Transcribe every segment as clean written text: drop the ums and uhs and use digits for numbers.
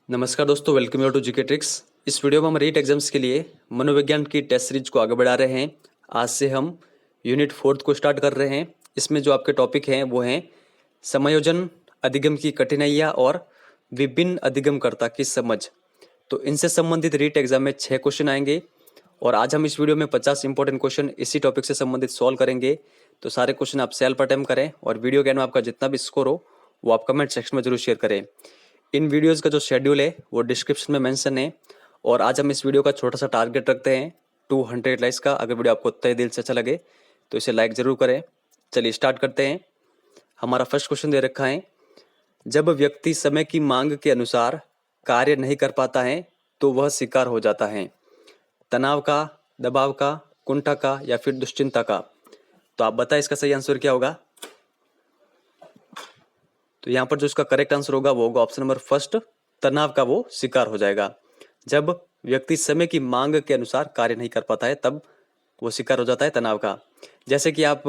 नमस्कार दोस्तों, welcome you to GK tricks. इस वीडियो में हम रीट एग्जाम्स के लिए मनोविज्ञान की टेस्ट सीरीज को आगे बढ़ा रहे हैं। आज से हम यूनिट 4 को स्टार्ट कर रहे हैं। इसमें जो आपके टॉपिक हैं वो हैं समायोजन, अधिगम की कठिनाइयाँ और विभिन्न अधिगमकर्ता की समझ। तो इनसे संबंधित रीट एग्जाम में 6 क्वेश्चन आएंगे और आज हम इस वीडियो में 50 इंपॉर्टेंट क्वेश्चन इसी टॉपिक से संबंधित सॉल्व करेंगे। तो सारे क्वेश्चन आप सेल्फ अटेम्प्ट करें और वीडियो के एंड में आपका जितना भी स्कोर हो वो आप कमेंट सेक्शन में जरूर शेयर करें। इन वीडियोस का जो शेड्यूल है वो डिस्क्रिप्शन में मेंशन है। और आज हम इस वीडियो का छोटा सा टारगेट रखते हैं 200 लाइक्स का। अगर वीडियो आपको तहे दिल से अच्छा लगे तो इसे लाइक जरूर करें। चलिए स्टार्ट करते हैं। हमारा फर्स्ट क्वेश्चन दे रखा है, जब व्यक्ति समय की मांग के अनुसार कार्य नहीं कर पाता है तो वह शिकार हो जाता है तनाव का, दबाव का, कुंठा का या फिर दुश्चिंता का। तो आप बताएं इसका सही आंसर क्या होगा। तो यहाँ पर जो इसका करेक्ट आंसर होगा वो होगा ऑप्शन नंबर फर्स्ट, तनाव का वो शिकार हो जाएगा। जब व्यक्ति समय की मांग के अनुसार कार्य नहीं कर पाता है तब वो शिकार हो जाता है तनाव का। जैसे कि आप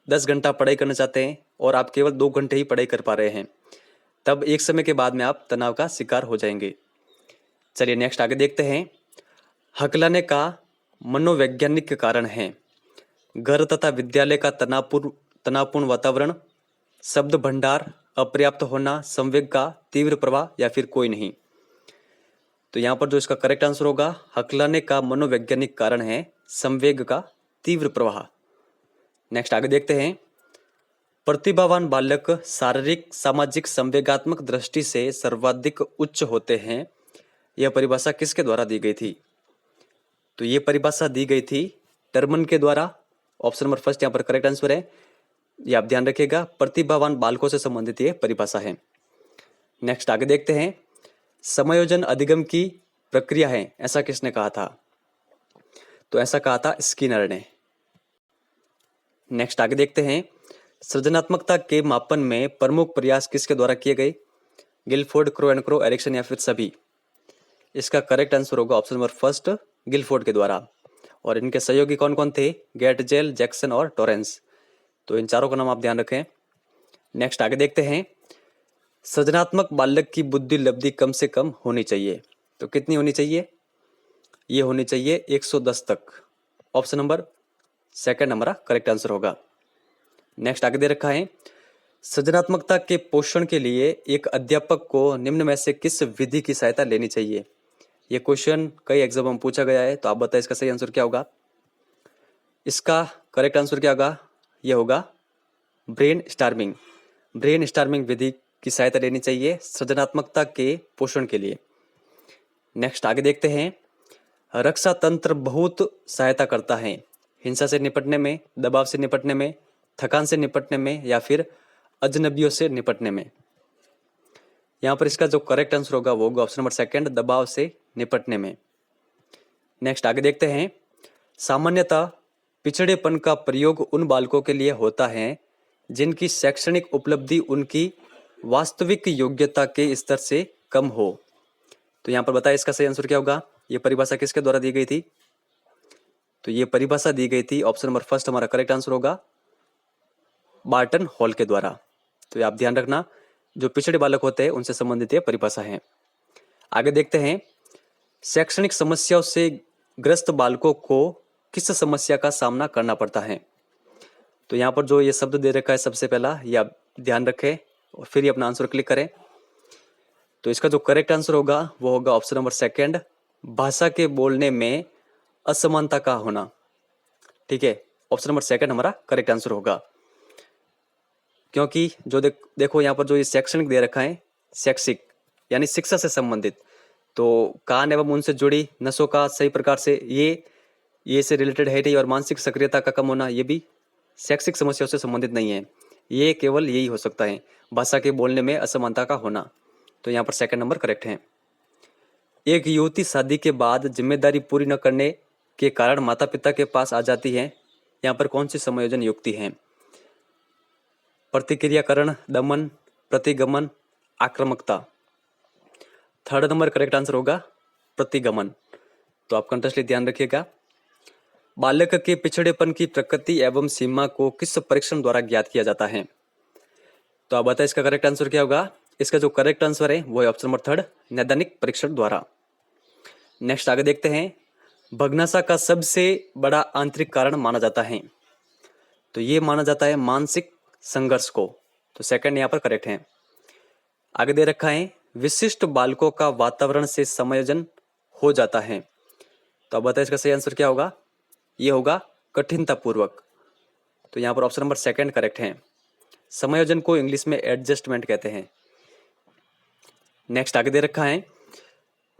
10 घंटा पढ़ाई करना चाहते हैं और आप केवल 2 घंटे ही पढ़ाई कर पा रहे हैं, तब एक समय के बाद में आप तनाव का शिकार हो जाएंगे। चलिए नेक्स्ट आगे देखते हैं। हकलाने का मनोवैज्ञानिक कारण है घर तथा विद्यालय का तनावपूर्ण वातावरण, शब्द भंडार, अपर्याप्त होना, संवेग का तीव्र प्रवाह या फिर कोई नहीं। तो यहाँ पर जो इसका करेक्ट आंसर होगा, हकलाने का मनोवैज्ञानिक कारण है संवेग का तीव्र प्रवाह। नेक्स्ट आगे देखते हैं। प्रतिभावान बालक शारीरिक, सामाजिक, संवेगात्मक दृष्टि से सर्वाधिक उच्च होते हैं। यह परिभाषा किसके द्वारा दी गई थी। तो ये परिभाषा दी गई थी टर्मन के द्वारा। ऑप्शन नंबर फर्स्ट यहाँ पर करेक्ट आंसर है। ये आप ध्यान रखिएगा, प्रतिभावान बालकों से संबंधित ये परिभाषा है। नेक्स्ट आगे देखते हैं। समायोजन अधिगम की प्रक्रिया है, ऐसा किसने कहा था। तो ऐसा कहा था स्किनर ने। नेक्स्ट आगे देखते हैं। सृजनात्मकता के मापन में प्रमुख प्रयास किसके द्वारा किए गए। Guilford, Crow and Crow, Erikson या फिर सभी। इसका करेक्ट आंसर होगा ऑप्शन नंबर फर्स्ट, गिलफोर्ड के द्वारा। और इनके सहयोगी कौन कौन थे, गेटजेल, जैक्सन और टॉरेंस। तो इन चारों का नाम आप ध्यान रखें। नेक्स्ट आगे देखते हैं। सृजनात्मक बालक की बुद्धि लब्धि कम से कम होनी चाहिए। तो कितनी होनी चाहिए, ये होनी चाहिए 110 तक। ऑप्शन नंबर सेकंड हमारा करेक्ट आंसर होगा। नेक्स्ट आगे दे रखा है। सृजनात्मकता के पोषण के लिए एक अध्यापक को निम्न में से किस विधि की सहायता लेनी चाहिए। ये क्वेश्चन कई एग्जाम में पूछा गया है, तो आप बताएं इसका सही आंसर क्या होगा। इसका करेक्ट आंसर क्या होगा, यह होगा ब्रेन स्टार्मिंग। ब्रेन स्टार्मिंग विधि की सहायता लेनी चाहिए सृजनात्मकता के पोषण के लिए। नेक्स्ट आगे देखते हैं। रक्षा तंत्र बहुत सहायता करता है हिंसा से निपटने में, दबाव से निपटने में, थकान से निपटने में या फिर अजनबियों से निपटने में। यहाँ पर इसका जो करेक्ट आंसर होगा वो होगा ऑप्शन नंबर सेकंड, दबाव से निपटने में। नेक्स्ट आगे देखते हैं। सामान्यतः पिछड़ेपन का प्रयोग उन बालकों के लिए होता है जिनकी शैक्षणिक उपलब्धि उनकी वास्तविक योग्यता के स्तर से कम हो। तो यहाँ पर बताया इसका सही आंसर क्या होगा। ये परिभाषा किसके द्वारा दी गई थी। तो ये परिभाषा दी गई थी ऑप्शन नंबर फर्स्ट हमारा करेक्ट आंसर होगा, बार्टन हॉल के द्वारा। तो ये आप ध्यान रखना, जो पिछड़े बालक होते हैं उनसे संबंधित ये परिभाषा है। आगे देखते हैं। शैक्षणिक समस्याओं से ग्रस्त बालकों को किस समस्या का सामना करना पड़ता है। तो यहाँ पर जो ये शब्द दे रखा है सबसे पहला, ये आप ध्यान रखें और फिर ये अपना आंसर क्लिक करें। तो इसका जो करेक्ट आंसर होगा वो होगा ऑप्शन नंबर सेकंड, भाषा के बोलने में असमानता का होना। ठीक है, ऑप्शन नंबर सेकंड हमारा करेक्ट आंसर होगा। क्योंकि जो देखो यहाँ पर जो ये शैक्षणिक दे रखा है, शैक्षिक यानी शिक्षा से संबंधित, तो कान एवं उनसे जुड़ी नसों का सही प्रकार से ये से रिलेटेड है नहीं। और मानसिक सक्रियता का कम होना, ये भी शैक्षिक समस्याओं से संबंधित नहीं है। ये केवल यही हो सकता है, भाषा के बोलने में असमानता का होना। तो यहाँ पर सेकंड नंबर करेक्ट है। एक युवती शादी के बाद जिम्मेदारी पूरी न करने के कारण माता पिता के पास आ जाती है। यहाँ पर कौन सी समायोजन युक्ति है। प्रतिक्रियाकरण, दमन, प्रतिगमन, आक्रामकता। थर्ड नंबर करेक्ट आंसर होगा प्रतिगमन। तो आप कंटेस्टली ध्यान रखिएगा। बालक के पिछड़ेपन की प्रकृति एवं सीमा को किस परीक्षण द्वारा ज्ञात किया जाता है। तो आप बताएं इसका करेक्ट आंसर क्या होगा। इसका जो करेक्ट आंसर है वो है ऑप्शन नंबर थर्ड, नैदानिक परीक्षण द्वारा। नेक्स्ट आगे देखते हैं, भग्नाशा का सबसे बड़ा आंतरिक कारण माना जाता है, तो ये माना जाता है मानसिक संघर्ष को, तो सेकंड यहाँ पर करेक्ट है। आगे दे रखा है, विशिष्ट बालकों का वातावरण से समायोजन हो जाता है, तो अब बताइए इसका सही आंसर क्या होगा, ये होगा कठिनता पूर्वक, तो यहाँ पर ऑप्शन नंबर सेकंड करेक्ट है। समायोजन को इंग्लिश में एडजस्टमेंट कहते हैं। नेक्स्ट आगे दे रखा है,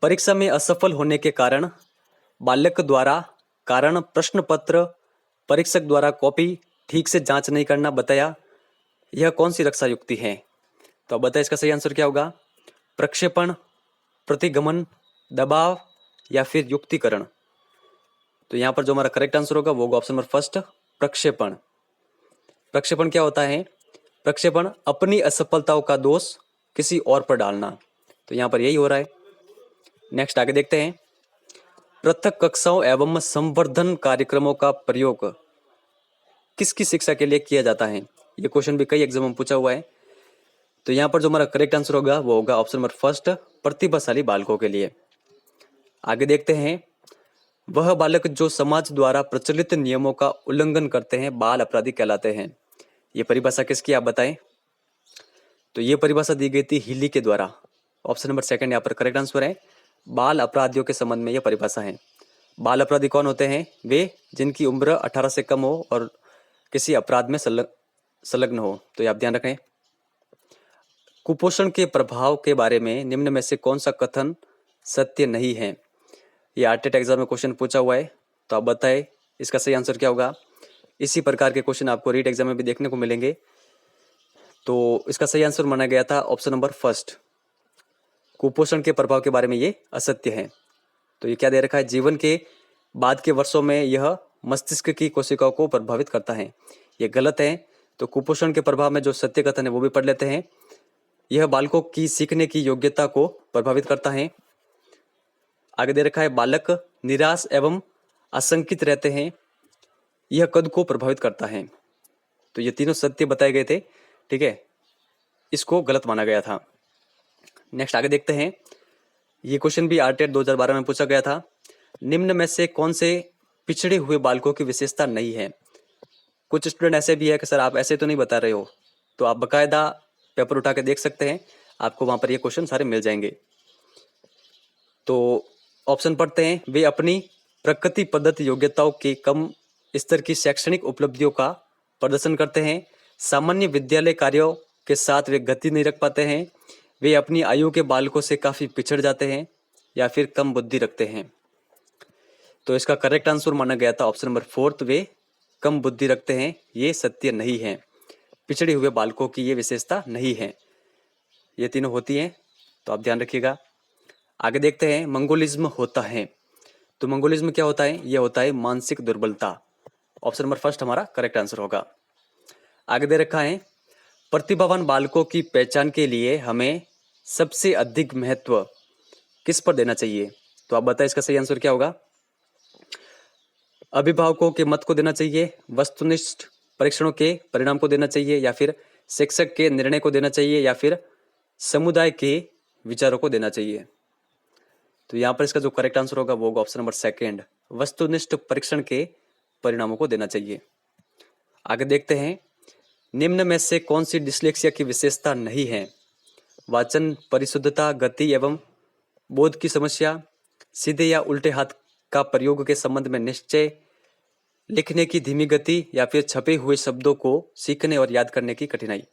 परीक्षा में असफल होने के कारण बालक द्वारा कारण प्रश्न पत्र परीक्षक द्वारा कॉपी ठीक से जांच नहीं करना बताया, यह कौन सी रक्षा युक्ति है, तो अब बताइए इसका सही आंसर क्या होगा, प्रक्षेपण, प्रतिगमन, दबाव या फिर युक्तिकरण। तो यहाँ पर जो हमारा करेक्ट आंसर होगा वो होगा ऑप्शन नंबर फर्स्ट, प्रक्षेपण। प्रक्षेपण क्या होता है, प्रक्षेपण अपनी असफलताओं का दोष किसी और पर डालना, तो यहाँ पर यही हो रहा है। नेक्स्ट आगे देखते हैं, पृथक कक्षाओं एवं संवर्धन कार्यक्रमों का प्रयोग किसकी शिक्षा के लिए किया जाता है, ये क्वेश्चन भी कई एग्जाम में पूछा हुआ है, तो यहाँ पर जो हमारा करेक्ट आंसर होगा वो होगा ऑप्शन नंबर फर्स्ट, प्रतिभाशाली बालकों के लिए। आगे देखते हैं, वह बालक जो समाज द्वारा प्रचलित नियमों का उल्लंघन करते हैं बाल अपराधी कहलाते हैं, ये परिभाषा किसकी आप बताएं, तो ये परिभाषा दी गई थी हिली के द्वारा, ऑप्शन नंबर सेकंड यहाँ पर करेक्ट आंसर है। बाल अपराधियों के संबंध में यह परिभाषा है। बाल अपराधी कौन होते हैं, वे जिनकी उम्र 18 से कम हो और किसी अपराध में संलग्न हो, तो ये आप ध्यान रखें। कुपोषण के प्रभाव के बारे में निम्न में से कौन सा कथन सत्य नहीं है, ये आरटेट एग्जाम में क्वेश्चन पूछा हुआ है, तो आप बताएं इसका सही आंसर क्या होगा। इसी प्रकार के क्वेश्चन आपको रीट एग्जाम में भी देखने को मिलेंगे, तो इसका सही आंसर माना गया था ऑप्शन नंबर फर्स्ट, कुपोषण के प्रभाव के बारे में ये असत्य है। तो ये क्या दे रखा है, जीवन के बाद के वर्षों में यह मस्तिष्क की कोशिकाओं को प्रभावित करता है, ये गलत है। तो कुपोषण के प्रभाव में जो सत्य कथन है वो भी पढ़ लेते हैं, यह बालकों की सीखने की योग्यता को प्रभावित करता है। आगे दे रखा है, बालक निराश एवं आशंकित रहते हैं, यह कद को प्रभावित करता है, तो ये तीनों सत्य बताए गए थे, ठीक है, इसको गलत माना गया था। नेक्स्ट आगे देखते हैं, ये क्वेश्चन भी आरटेट 2012 में पूछा गया था, निम्न में से कौन से पिछड़े हुए बालकों की विशेषता नहीं है। कुछ स्टूडेंट ऐसे भी है कि सर आप ऐसे तो नहीं बता रहे हो, तो आप बकायदा पेपर उठा के देख सकते हैं, आपको वहां पर ये क्वेश्चन सारे मिल जाएंगे। तो ऑप्शन पढ़ते हैं, वे अपनी प्रकृति पद्धति योग्यताओं के कम स्तर की शैक्षणिक उपलब्धियों का प्रदर्शन करते हैं, सामान्य विद्यालय कार्यों के साथ वे गति नहीं रख पाते हैं, वे अपनी आयु के बालकों से काफी पिछड़ जाते हैं, या फिर कम बुद्धि रखते हैं। तो इसका करेक्ट आंसर माना गया था ऑप्शन नंबर फोर्थ, वे कम बुद्धि रखते हैं, ये सत्य नहीं है, पिछड़े हुए बालकों की ये विशेषता नहीं है, ये तीनों होती हैं, तो आप ध्यान रखिएगा। आगे देखते हैं, मंगोलिज्म होता है, तो मंगोलिज्म क्या होता है, ये होता है मानसिक दुर्बलता, ऑप्शन नंबर फर्स्ट हमारा करेक्ट आंसर होगा। आगे दे रखा है, प्रतिभावान बालकों की पहचान के लिए हमें सबसे अधिक महत्व किस पर देना चाहिए, तो आप बताएं इसका सही आंसर क्या होगा। अभिभावकों के मत को देना चाहिए, वस्तुनिष्ठ परीक्षणों के परिणाम को देना चाहिए, या फिर शिक्षक के निर्णय को देना चाहिए, या फिर समुदाय के विचारों को देना चाहिए। तो यहाँ पर इसका जो करेक्ट आंसर होगा वो होगा ऑप्शन नंबर सेकंड, वस्तुनिष्ठ परीक्षण के परिणामों को देना चाहिए। आगे देखते हैं, निम्न में से कौन सी डिस्लेक्सिया की विशेषता नहीं है, वाचन परिशुद्धता, गति एवं बोध की समस्या, सीधे या उल्टे हाथ का प्रयोग के संबंध में निश्चय, लिखने की धीमी गति, या फिर छपे हुए शब्दों को सीखने और याद करने की कठिनाई।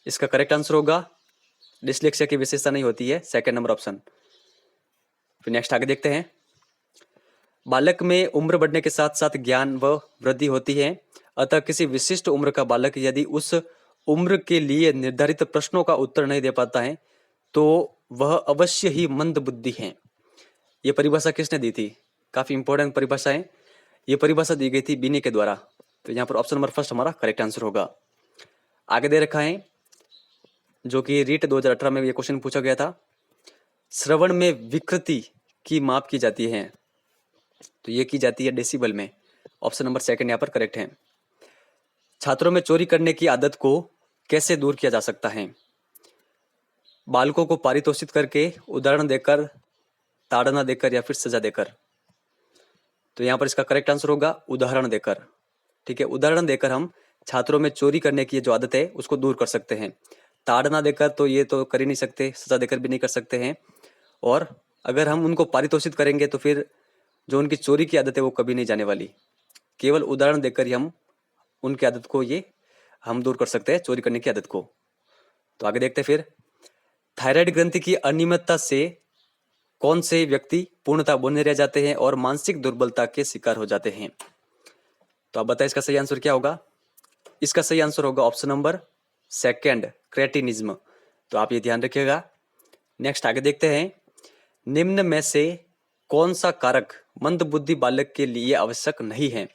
इसका करेक्ट आंसर होगा, डिस्लेक्सिया की विशेषता नहीं होती है, सेकंड नंबर ऑप्शन। फिर नेक्स्ट आगे देखते हैं, बालक में उम्र बढ़ने के साथ साथ ज्ञान व वृद्धि होती है, अतः किसी विशिष्ट उम्र का बालक यदि उस उम्र के लिए निर्धारित प्रश्नों का उत्तर नहीं दे पाता है तो वह अवश्य ही मंद बुद्धि है। ये परिभाषा किसने दी थी, काफी इंपॉर्टेंट परिभाषा है, ये परिभाषा दी गई थी बिनी के द्वारा, तो यहाँ पर ऑप्शन नंबर फर्स्ट हमारा करेक्ट आंसर होगा। आगे दे रखा है, जो कि रीट 2018 में ये क्वेश्चन पूछा गया था, श्रवण में विकृति की माप की जाती है, तो ये की जाती है डेसिबल में, ऑप्शन नंबर सेकंड यहाँ पर करेक्ट है। छात्रों में चोरी करने की आदत को कैसे दूर किया जा सकता है, बालकों को पारितोषित करके, उदाहरण देकर, ताड़ना देकर या फिर सजा देकर। तो यहाँ पर इसका करेक्ट आंसर होगा उदाहरण देकर। ठीक है, उदाहरण देकर हम छात्रों में चोरी करने की जो आदत है उसको दूर कर सकते हैं। ताड़ना देकर तो ये तो कर ही नहीं सकते, सजा देकर भी नहीं कर सकते हैं। और अगर हम उनको पारितोषित करेंगे तो फिर जो उनकी चोरी की आदत है वो कभी नहीं जाने वाली। केवल उदाहरण देकर ही हम उनकी आदत को हम दूर कर सकते हैं, चोरी करने की आदत को। तो आगे देखते हैं फिर, थायराइड ग्रंथि की अनियमितता से कौन से व्यक्ति पूर्णतः बने रह जाते हैं और मानसिक दुर्बलता के शिकार हो जाते हैं। तो आप बताएं इसका सही आंसर क्या होगा। इसका सही आंसर होगा ऑप्शन नंबर सेकंड, क्रेटिनिज्म। तो आप ये ध्यान रखिएगा। नेक्स्ट आगे देखते हैं, निम्न में से कौन सा कारक मंदबुद्धि बालक के लिए आवश्यक नहीं है।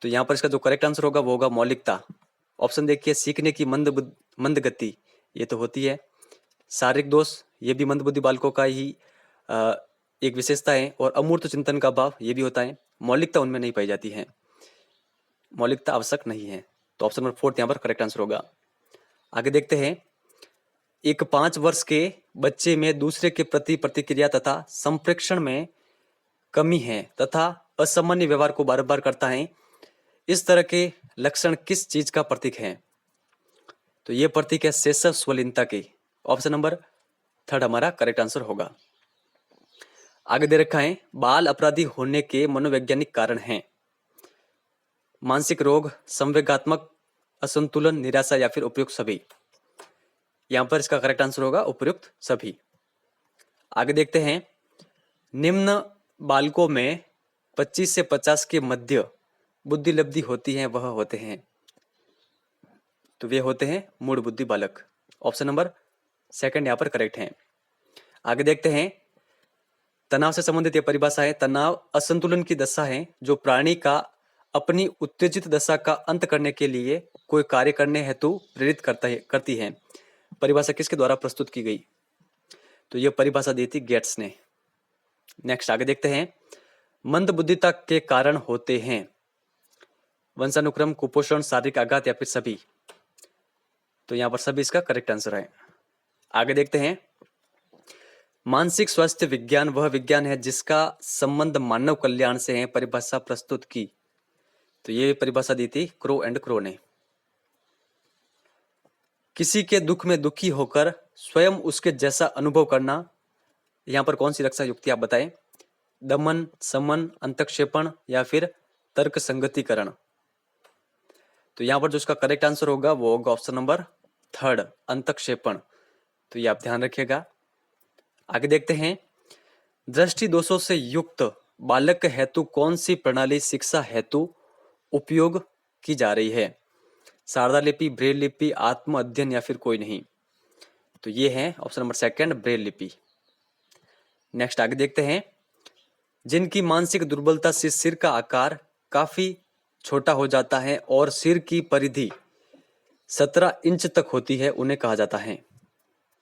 तो यहां पर इसका जो करेक्ट आंसर होगा वो होगा मौलिकता। ऑप्शन देखिए, सीखने की मंद गति, ये तो होती है। शारीरिक दोष, ये भी मंदबुद्धि बालकों का ही एक विशेषता है। और अमूर्त चिंतन का भाव, ये भी होता है। मौलिकता उनमें नहीं पाई जाती है, मौलिकता आवश्यक नहीं है। तो ऑप्शन नंबर 4 यहाँ पर करेक्ट आंसर होगा। आगे देखते हैं, एक 5 वर्ष के बच्चे में दूसरे के प्रति प्रतिक्रिया तथा संप्रेक्षण में कमी है तथा असामान्य व्यवहार को बार बार करता है, इस तरह के लक्षण किस चीज का प्रतीक है। तो ये प्रतीक है सेसव स्वलीनता के। ऑप्शन नंबर 3 हमारा करेक्ट आंसर होगा। आगे दे रखा है, बाल अपराधी होने के मनोवैज्ञानिक कारण हैं मानसिक रोग, संवेगात्मक असंतुलन, निराशा या फिर उपयुक्त सभी। यहां पर इसका करेक्ट आंसर होगा उपयुक्त सभी। आगे देखते हैं, निम्न बालकों में 25 से 50 के मध्य बुद्धि लब्धि होती है, वह होते हैं। तो वे होते हैं मूढ़ बुद्धि बालक। ऑप्शन नंबर सेकंड यहां पर करेक्ट है। आगे देखते हैं, तनाव से संबंधित यह परिभाषा है, तनाव असंतुलन की दशा है जो प्राणी का अपनी उत्तेजित दशा का अंत करने के लिए कोई कार्य करने हेतु प्रेरित करती है। परिभाषा किसके द्वारा प्रस्तुत की गई। तो यह परिभाषा दी थी गेट्स ने। नेक्स्ट आगे देखते हैं, मंद बुद्धिता के कारण होते हैं वंशानुक्रम, कुपोषण, शारीरिक आघात या फिर सभी। तो यहां पर सभी इसका करेक्ट आंसर है। आगे देखते हैं, मानसिक स्वास्थ्य विज्ञान वह विज्ञान है जिसका संबंध मानव कल्याण से है, परिभाषा प्रस्तुत की। तो ये परिभाषा दी थी क्रो एंड क्रो ने। किसी के दुख में दुखी होकर स्वयं उसके जैसा अनुभव करना, यहां पर कौन सी रक्षा युक्ति आप बताएं। दमन, समन, अंतक्षेपण या फिर तर्क संगतिकरण। तो यहां पर जो इसका करेक्ट आंसर होगा वो होगा ऑप्शन नंबर 3, अंतक्षेपण। तो ये आप ध्यान रखिएगा। आगे देखते हैं, दृष्टि दोषों से युक्त बालक हेतु कौन सी प्रणाली शिक्षा हेतु उपयोग की जा रही है। शारदा लिपि, ब्रेल लिपि, आत्म अध्ययन या फिर कोई नहीं। तो ये है ऑप्शन नंबर सेकंड, ब्रेल लिपि। नेक्स्ट आगे देखते हैं, जिनकी मानसिक दुर्बलता से सिर का आकार काफी छोटा हो जाता है और सिर की परिधि 17 इंच तक होती है, उन्हें कहा जाता है।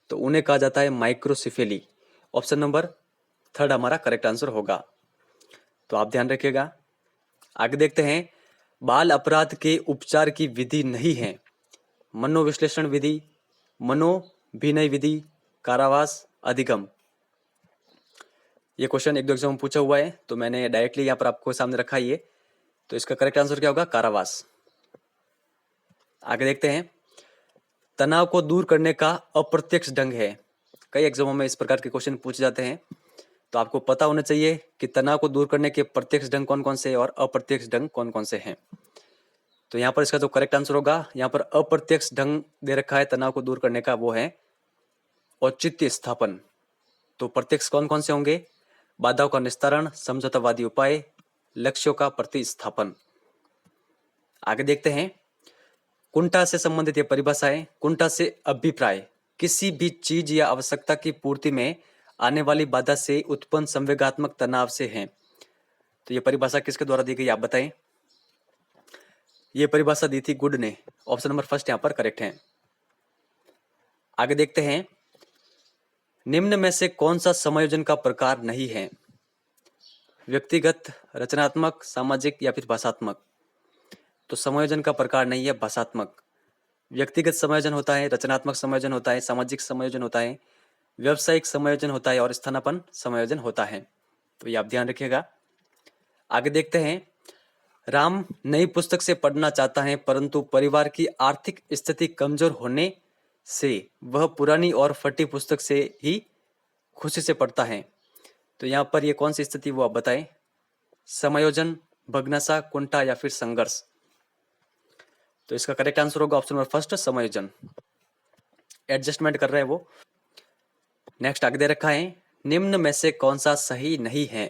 तो उन्हें कहा जाता है माइक्रोसिफेली। ऑप्शन नंबर 3 हमारा करेक्ट आंसर होगा। तो आप ध्यान रखिएगा। आगे देखते हैं, बाल अपराध के उपचार की विधि नहीं है मनोविश्लेषण विधि, मनोभिनय विधि, कारावास, अधिगम। ये क्वेश्चन 1-2 एग्जाम में पूछा हुआ है, तो मैंने डायरेक्टली यहाँ पर आपको सामने रखा है ये। तो इसका करेक्ट आंसर क्या होगा, कारावास। आगे देखते हैं, तनाव को दूर करने का अप्रत्यक्ष ढंग है। कई एग्जामों में इस प्रकार के क्वेश्चन पूछे जाते हैं, तो आपको पता होना चाहिए कि तनाव को दूर करने के प्रत्यक्ष ढंग कौन कौन से और अप्रत्यक्ष ढंग कौन कौन से हैं। तो यहाँ पर इसका जो करेक्ट आंसर होगा, यहाँ पर अप्रत्यक्ष ढंग दे रखा है तनाव को दूर करने का, वो है औचित्य स्थापन। तो प्रत्यक्ष कौन कौन से होंगे, बाधाओं का निस्तारण, समझौतावादी उपाय, लक्ष्यों का प्रतिस्थापन। आगे देखते हैं, कुंठा से संबंधित यह परिभाषा है, कुंठा से अभिप्राय किसी भी चीज या आवश्यकता की पूर्ति में आने वाली बाधा से उत्पन्न संवेगात्मक तनाव से है। तो यह परिभाषा किसके द्वारा दी गई आप बताएं। यह परिभाषा दी थी गुड ने। ऑप्शन नंबर फर्स्ट यहां पर करेक्ट है। आगे देखते हैं, निम्न में से कौन सा समायोजन का प्रकार नहीं है, व्यक्तिगत, रचनात्मक, सामाजिक या फिर भाषात्मक। तो समायोजन का प्रकार नहीं है भाषात्मक। व्यक्तिगत समायोजन होता है, रचनात्मक समायोजन होता है, सामाजिक समायोजन होता है, व्यावसायिक समायोजन होता है और स्थानापन्न समायोजन होता है। तो ये आप ध्यान रखिएगा। आगे देखते हैं। राम नई पुस्तक से पढ़ना चाहता है, परंतु परिवार की आर्थिक स्थिति कमजोर होने से वह पुरानी और फटी पुस्तक से ही खुशी से पढ़ता है। तो यहाँ पर ये कौन सी स्थिति वो आप बताएं। समायोजन, भग्नाशा, कुंठा या फिर संघर्ष। तो इसका करेक्ट आंसर होगा ऑप्शन नंबर फर्स्ट, समायोजन। एडजस्टमेंट कर रहे हैं वो। नेक्स्ट आगे दे रखा है, निम्न में से कौन सा सही नहीं है।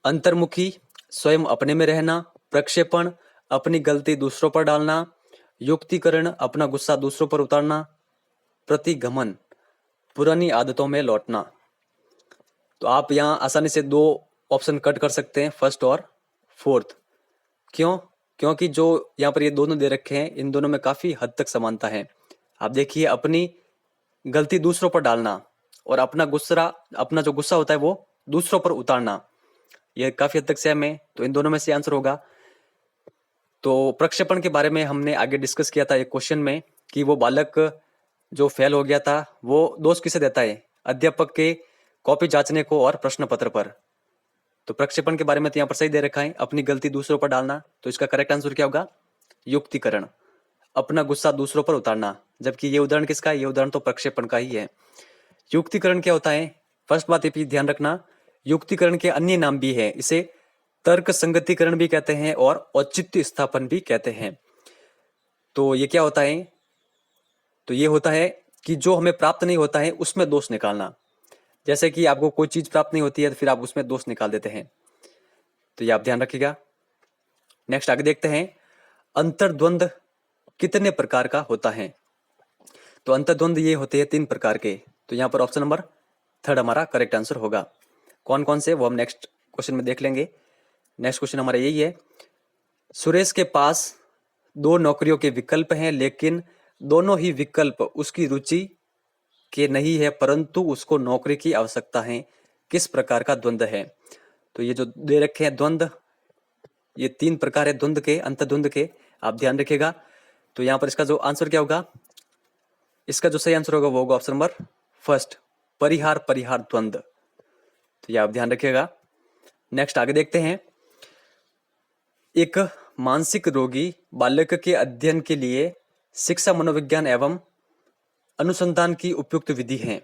अंतर्मुखी, स्वयं अपने में रहना, प्रक्षेपण, अपनी गलती दूसरों पर डालना, युक्तिकरण, अपना गुस्सा दूसरों पर उतारना, प्रतिगमन, पुरानी आदतों में लौटना। तो आप यहाँ आसानी से दो ऑप्शन कट कर सकते हैं, फर्स्ट और फोर्थ। क्यों? क्योंकि जो यहाँ पर ये दोनों दे रखे हैं, इन दोनों में काफी हद तक समानता है। आप देखिए, अपनी गलती दूसरों पर डालना और अपना जो गुस्सा होता है वो दूसरों पर उतारना, ये काफी हद तक सेम है। तो इन दोनों में से आंसर होगा। तो प्रक्षेपण के बारे में हमने आगे डिस्कस किया था एक क्वेश्चन में कि वो बालक जो फेल हो गया था वो दोष किसे देता है, अध्यापक के कॉपी जांचने को और प्रश्न पत्र पर। तो प्रक्षेपण के बारे में तो यहाँ पर सही दे रखा है, अपनी गलती दूसरों पर डालना। तो इसका करेक्ट आंसर क्या होगा, युक्तिकरण, अपना गुस्सा दूसरों पर उतारना। जबकि ये उदाहरण किसका है, ये उदाहरण तो प्रक्षेपण का ही है। युक्तिकरण क्या होता है, फर्स्ट बात ये ध्यान रखना, युक्तिकरण के अन्य नाम भी है। इसे तर्क संगतिकरण भी कहते हैं और औचित्य स्थापन भी कहते हैं। तो ये क्या होता है, तो ये होता है कि जो हमें प्राप्त नहीं होता है उसमें दोष निकालना। जैसे कि आपको कोई चीज प्राप्त नहीं होती है तो फिर आप उसमें दोष निकाल देते हैं। तो ये आप ध्यान रखिएगा। नेक्स्ट आगे देखते हैं, अंतर्द्वंद कितने प्रकार का होता है। तो अंतर्द्वंद ये होते हैं 3 प्रकार के। तो यहाँ पर ऑप्शन नंबर थर्ड हमारा करेक्ट आंसर होगा। कौन कौन से वो हम नेक्स्ट क्वेश्चन में देख लेंगे। नेक्स्ट क्वेश्चन हमारा यही है, सुरेश के पास 2 नौकरियों के विकल्प हैं, लेकिन दोनों ही विकल्प उसकी रुचि के नहीं है, परंतु उसको नौकरी की आवश्यकता है। किस प्रकार का द्वंद है। तो ये जो दे रखे हैं द्वंद, ये 3 प्रकार है द्वंद के, अंतर्द्वंद के, आप ध्यान रखिएगा। तो यहाँ पर इसका जो आंसर क्या होगा, इसका जो सही आंसर होगा वो होगा ऑप्शन नंबर फर्स्ट, परिहार परिहार द्वंद। तो ये आप ध्यान रखिएगा। नेक्स्ट आगे देखते हैं, एक मानसिक रोगी बालक के अध्ययन के लिए शिक्षा मनोविज्ञान एवं अनुसंधान की उपयुक्त विधि है।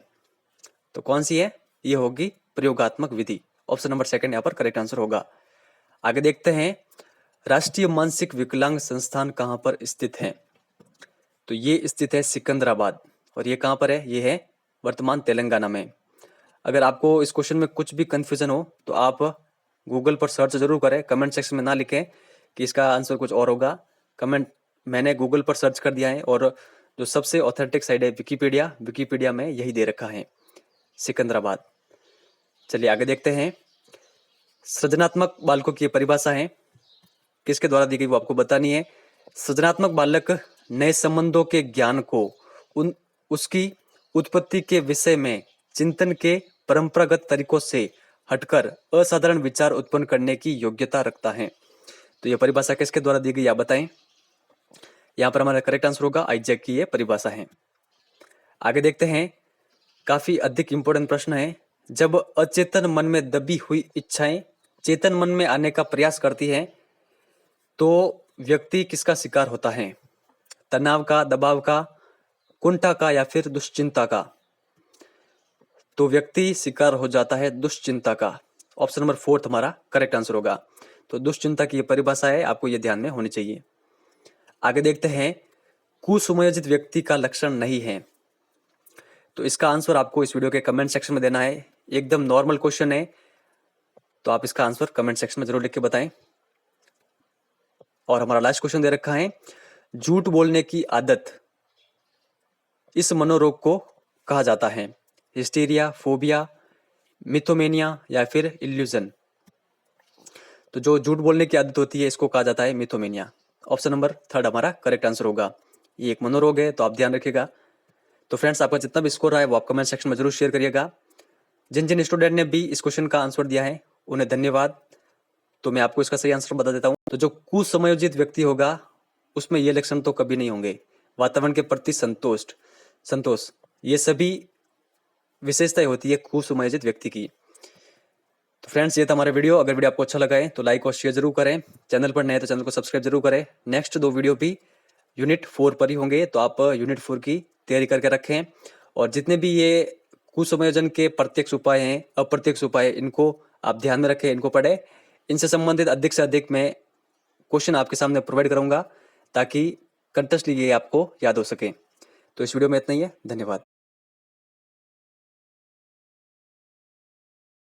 तो कौन सी है, ये होगी प्रयोगात्मक विधि। ऑप्शन नंबर सेकंड यहाँ पर करेक्ट आंसर होगा। आगे देखते हैं, राष्ट्रीय मानसिक विकलांग संस्थान कहाँ पर स्थित है। तो ये स्थित है सिकंदराबाद, और ये कहाँ पर है, ये है वर्तमान तेलंगाना में। अगर आपको इस क्वेश्चन में कुछ भी कंफ्यूजन हो तो आप गूगल पर सर्च जरूर करें, कमेंट सेक्शन में ना लिखें कि इसका आंसर कुछ और होगा। मैंने गूगल पर सर्च कर दिया है, और जो सबसे ऑथेंटिक साइट है विकीपीडिया में यही दे रखा है, सिकंदराबाद। चलिए आगे देखते हैं, सृजनात्मक बालकों की परिभाषा है, किसके द्वारा दी गई वो आपको बतानी है। सृजनात्मक बालक नए संबंधों के ज्ञान को उसकी उत्पत्ति के विषय में चिंतन के परंपरागत तरीकों से हटकर असाधारण विचार उत्पन्न करने की योग्यता रखता है। तो यह परिभाषा किसके द्वारा दी गई आप बताएं। यहाँ पर हमारा करेक्ट आंसर होगा आइजैक की ये परिभाषा है। आगे देखते हैं, काफी अधिक इंपॉर्टेंट प्रश्न है, जब अचेतन मन में दबी हुई इच्छाएं चेतन मन में आने का प्रयास करती है तो व्यक्ति किसका शिकार होता है, तनाव का, दबाव का, कुंठा का या फिर दुश्चिंता का। तो व्यक्ति शिकार हो जाता है दुश्चिंता का। ऑप्शन नंबर फोर्थ हमारा करेक्ट आंसर होगा। तो दुश्चिंता की ये परिभाषा है, आपको ये ध्यान में होनी चाहिए। आगे देखते हैं, कुसुमयोजित व्यक्ति का लक्षण नहीं है। तो इसका आंसर आपको इस वीडियो के कमेंट सेक्शन में देना है। एकदम नॉर्मल क्वेश्चन है, तो आप इसका आंसर कमेंट सेक्शन में जरूर लिख के बताएं। और हमारा लास्ट क्वेश्चन दे रखा है, झूठ बोलने की आदत इस मनोरोग को कहा जाता है, हिस्टीरिया, फोबिया, मिथोमेनिया या फिर इल्यूजन। तो जो झूठ बोलने की आदत होती है इसको कहा जाता है मिथोमेनिया। ऑप्शन नंबर थर्ड हमारा करेक्ट आंसर होगा। ये एक मनोरोग है, तो आप ध्यान रखिएगा। तो फ्रेंड्स, आपका जितना भी स्कोर रहा है वो आप कमेंट सेक्शन में जरूर शेयर करिएगा। जिन जिन स्टूडेंट ने भी इस क्वेश्चन का आंसर दिया है उन्हें धन्यवाद। तो मैं आपको इसका सही आंसर बता देता हूँ। तो जो कुसमयोजित व्यक्ति होगा उसमें ये लक्षण तो कभी नहीं होंगे, वातावरण के प्रति संतोष, ये सभी विशेषताएं होती है कुसुमायोजित व्यक्ति की। तो फ्रेंड्स, ये था हमारा वीडियो। अगर वीडियो आपको अच्छा लगा है तो लाइक और शेयर जरूर करें। चैनल पर नए तो चैनल को सब्सक्राइब जरूर करें। नेक्स्ट 2 वीडियो भी यूनिट 4 पर ही होंगे, तो आप यूनिट 4 की तैयारी करके रखें। और जितने भी ये कुसंयोजन के प्रत्यक्ष उपाय हैं, अप्रत्यक्ष उपाय, इनको आप ध्यान में रखें, इनको पढ़ें। इनसे संबंधित अधिक से अधिक मैं क्वेश्चन आपके सामने प्रोवाइड करूंगा ताकि कंटेस्टली ये आपको याद हो सके। तो इस वीडियो में इतना ही है। धन्यवाद।